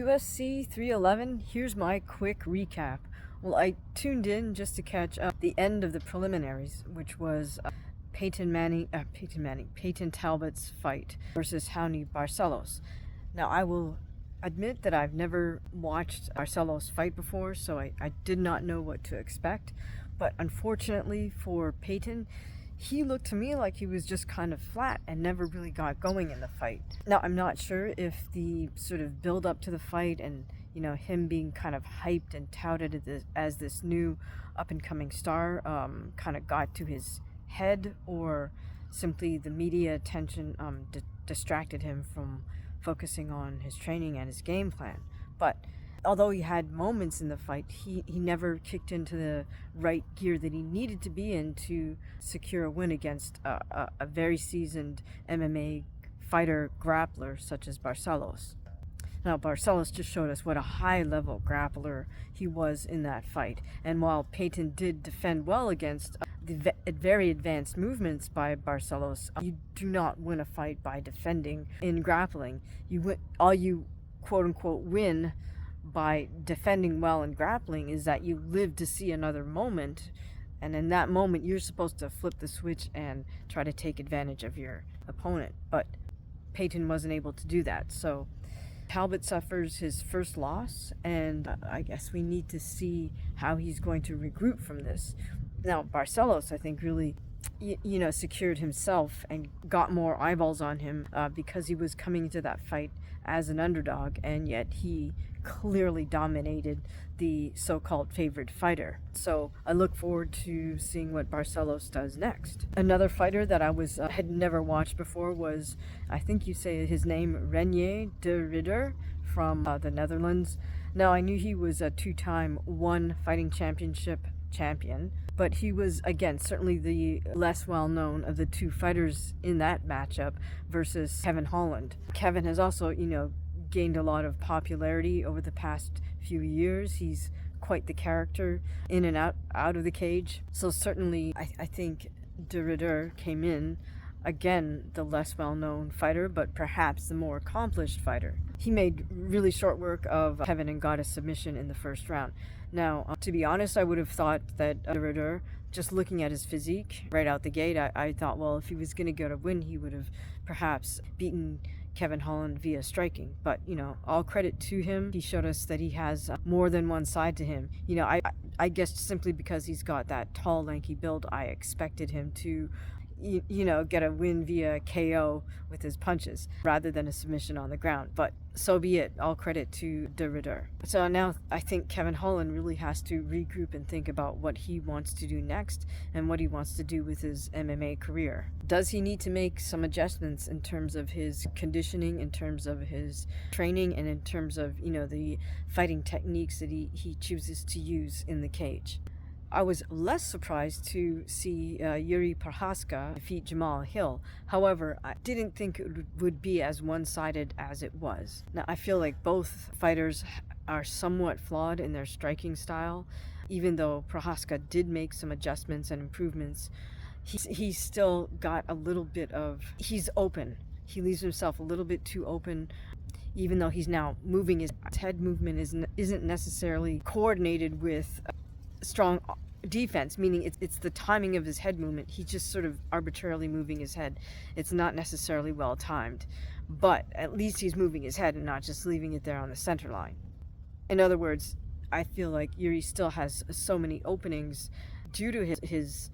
UFC 311, here's my quick recap. Well, I tuned in just to catch up the end of the preliminaries, which was Peyton Talbot's fight versus Raoni Barcelos. Now, I will admit that I've never watched Barcelos fight before, so I did not know what to expect. But unfortunately for Peyton, he looked to me like he was just kind of flat and never really got going in the fight. Now, I'm not sure if the sort of build up to the fight and, him being kind of hyped and touted as this new up and coming star kind of got to his head, or simply the media attention distracted him from focusing on his training and his game plan. But although he had moments in the fight, he never kicked into the right gear that he needed to be in to secure a win against a very seasoned MMA fighter grappler such as Barcelos. Now, Barcelos just showed us what a high-level grappler he was in that fight. And while Peyton did defend well against the very advanced movements by Barcelos, you do not win a fight by defending in grappling. All you quote-unquote win by defending well in grappling is that you live to see another moment, and in that moment you're supposed to flip the switch and try to take advantage of your opponent. But Peyton wasn't able to do that, so Talbot suffers his first loss, and I guess we need to see how he's going to regroup from this. Now, Barcelos, I think, really secured himself and got more eyeballs on him because he was coming into that fight as an underdog, and yet he clearly dominated the so-called favorite fighter. So I look forward to seeing what Barcelos does next. Another fighter that I had never watched before was, I think you say his name, Renier de Ridder from the Netherlands. Now, I knew he was a two-time One Fighting Championship champion, but he was, again, certainly the less well-known of the two fighters in that matchup versus Kevin Holland. Kevin has also, gained a lot of popularity over the past few years. He's quite the character in and out of the cage. So certainly, I think de Ridder came in, again, the less well-known fighter, but perhaps the more accomplished fighter. He made really short work of Kevin and got a submission in the first round. Now, to be honest, I would have thought that de Ridder, just looking at his physique right out the gate, I thought, well, if he was going to get a win, he would have perhaps beaten Kevin Holland via striking. But, all credit to him. He showed us that he has more than one side to him. I guess simply because he's got that tall, lanky build, I expected him to get a win via KO with his punches rather than a submission on the ground. But so be it. All credit to de Ridder. So now I think Kevin Holland really has to regroup and think about what he wants to do next and what he wants to do with his MMA career. Does he need to make some adjustments in terms of his conditioning, in terms of his training, and in terms of, the fighting techniques that he chooses to use in the cage? I was less surprised to see Jiri Prochazka defeat Jamal Hill. However, I didn't think it would be as one-sided as it was. Now, I feel like both fighters are somewhat flawed in their striking style. Even though Prochazka did make some adjustments and improvements, he's still got a little bit of... He's open. He leaves himself a little bit too open. Even though he's now moving, his head movement isn't necessarily coordinated with strong defense, meaning it's the timing of his head movement. He's just sort of arbitrarily moving his head. It's not necessarily well timed, but at least he's moving his head and not just leaving it there on the center line. In other words, I feel like Jiri still has so many openings due to his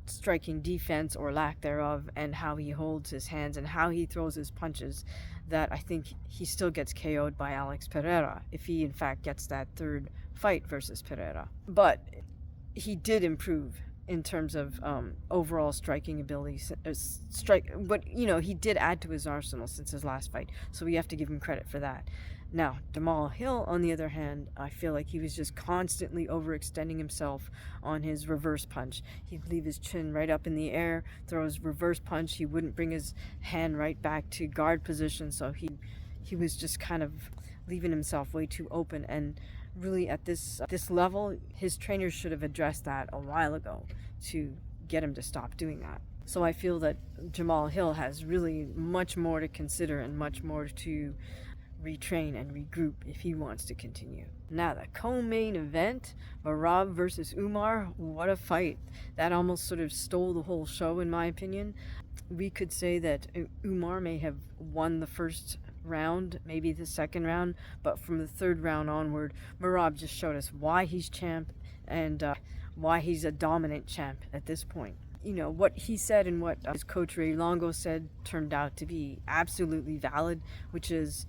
striking defense or lack thereof, and how he holds his hands and how he throws his punches, that I think he still gets KO'd by Alex Pereira if he in fact gets that third fight versus Pereira. But he did improve in terms of overall striking ability. But he did add to his arsenal since his last fight, so we have to give him credit for that. Now, Jamal Hill, on the other hand, I feel like he was just constantly overextending himself on his reverse punch. He'd leave his chin right up in the air, throw his reverse punch. He wouldn't bring his hand right back to guard position, so he was just kind of leaving himself way too open. And really, at this level, his trainers should have addressed that a while ago to get him to stop doing that. So I feel that Jamal Hill has really much more to consider and much more to retrain and regroup if he wants to continue. Now, the co-main event, Merab versus Umar, what a fight. That almost sort of stole the whole show, in my opinion. We could say that Umar may have won the first round, maybe the second round, but from the third round onward, Merab just showed us why he's champ and why he's a dominant champ at this point. You know, what he said and what his coach Ray Longo said turned out to be absolutely valid, which is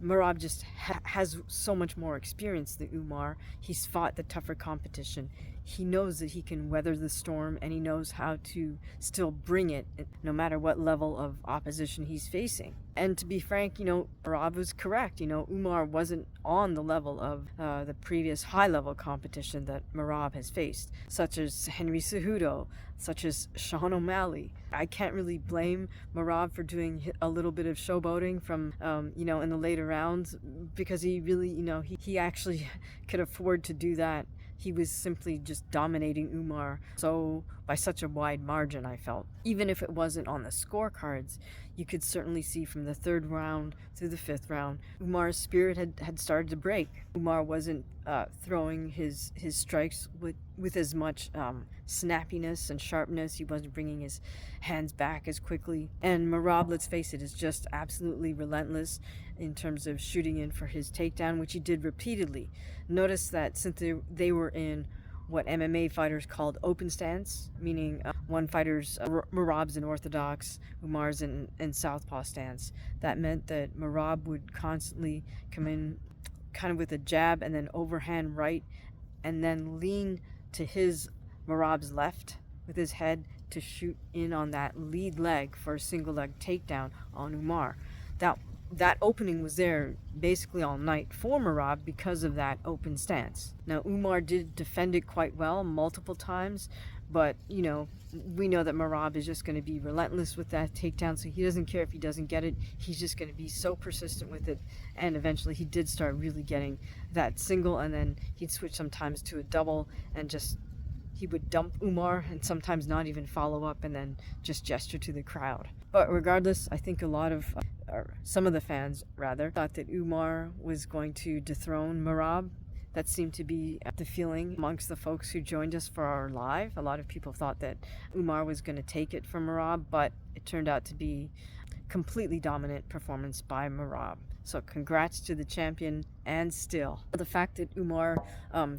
Merab just has so much more experience than Umar. He's fought the tougher competition. He knows that he can weather the storm, and he knows how to still bring it no matter what level of opposition he's facing. And to be frank, you know, Merab was correct. You know, Umar wasn't on the level of the previous high-level competition that Merab has faced, such as Henry Cejudo, such as Sean O'Malley. I can't really blame Merab for doing a little bit of showboating from, you know, in the later rounds, because he really, you know, he actually could afford to do that. He was simply just dominating Umar so by such a wide margin, I felt. Even if it wasn't on the scorecards, you could certainly see from the third round through the fifth round, Umar's spirit had started to break. Umar wasn't throwing his strikes with as much snappiness and sharpness. He wasn't bringing his hands back as quickly. And Merab, let's face it, is just absolutely relentless in terms of shooting in for his takedown, which he did repeatedly. Notice that since they were in what MMA fighters called open stance, meaning one fighter's Merab's in orthodox, Umar's in southpaw stance. That meant that Merab would constantly come in kind of with a jab and then overhand right, and then lean to his Merab's left with his head to shoot in on that lead leg for a single leg takedown on Umar. That opening was there basically all night for Merab because of that open stance. Now, Umar did defend it quite well multiple times, but, you know, we know that Merab is just going to be relentless with that takedown, so he doesn't care if he doesn't get it. He's just going to be so persistent with it, and eventually he did start really getting that single, and then he'd switch sometimes to a double, and just he would dump Umar and sometimes not even follow up and then just gesture to the crowd. But regardless, I think a lot of, or some of the fans rather, thought that Umar was going to dethrone Merab. That seemed to be the feeling amongst the folks who joined us for our live. A lot of people thought that Umar was going to take it from Merab, but it turned out to be completely dominant performance by Merab. So congrats to the champion. And still, the fact that Umar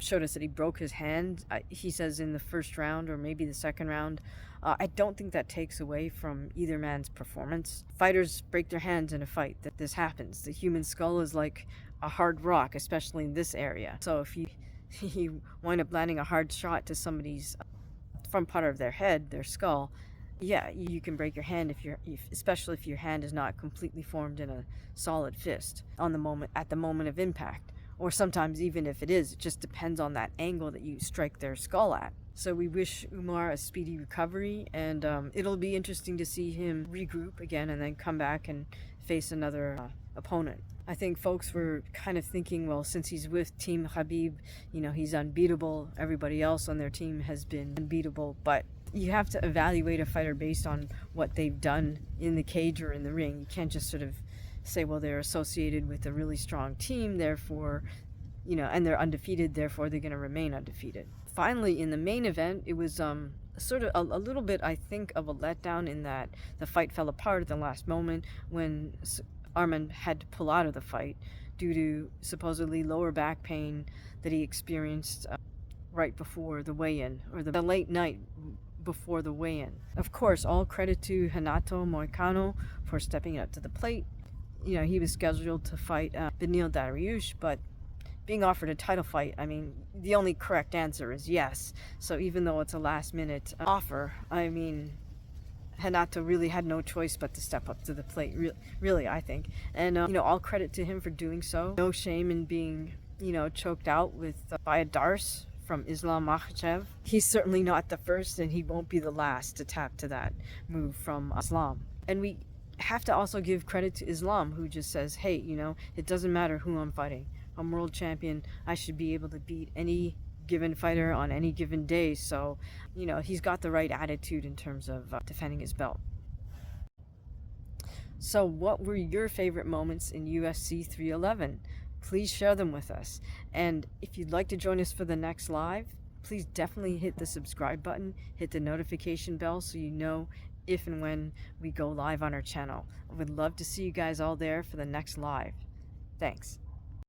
showed us that he broke his hand, he says in the first round or maybe the second round, I don't think that takes away from either man's performance. Fighters break their hands in a fight. That this happens. The human skull is like a hard rock, especially in this area. So if you wind up landing a hard shot to somebody's front part of their head, their skull, yeah, you can break your hand especially if your hand is not completely formed in a solid fist at the moment of impact. Or sometimes even if it is, it just depends on that angle that you strike their skull at. So we wish Umar a speedy recovery, and it'll be interesting to see him regroup again and then come back and face another opponent. I think folks were kind of thinking, well, since he's with Team Khabib, you know, he's unbeatable. Everybody else on their team has been unbeatable, but you have to evaluate a fighter based on what they've done in the cage or in the ring. You can't just sort of say, well, they're associated with a really strong team, therefore, you know, and they're undefeated, therefore they're going to remain undefeated. Finally, in the main event, it was sort of a little bit, I think, of a letdown in that the fight fell apart at the last moment when Arman had to pull out of the fight due to supposedly lower back pain that he experienced right before the weigh-in, or the late night before the weigh-in. Of course, all credit to Renato Moicano for stepping up to the plate. You know, he was scheduled to fight Beneil Dariush, but being offered a title fight, I mean, the only correct answer is yes. So even though it's a last-minute offer, I mean, Renato really had no choice but to step up to the plate, really, I think. And, you know, all credit to him for doing so. No shame in being, you know, choked out by a Darce from Islam Makhachev. He's certainly not the first, and he won't be the last to tap to that move from Islam. And we have to also give credit to Islam, who just says, hey, you know, it doesn't matter who I'm fighting. I'm world champion. I should be able to beat any given fighter on any given day. So, you know, he's got the right attitude in terms of defending his belt. So what were your favorite moments in UFC 311? Please share them with us. And if you'd like to join us for the next live, please definitely hit the subscribe button, hit the notification bell so you know if and when we go live on our channel. I would love to see you guys all there for the next live. Thanks.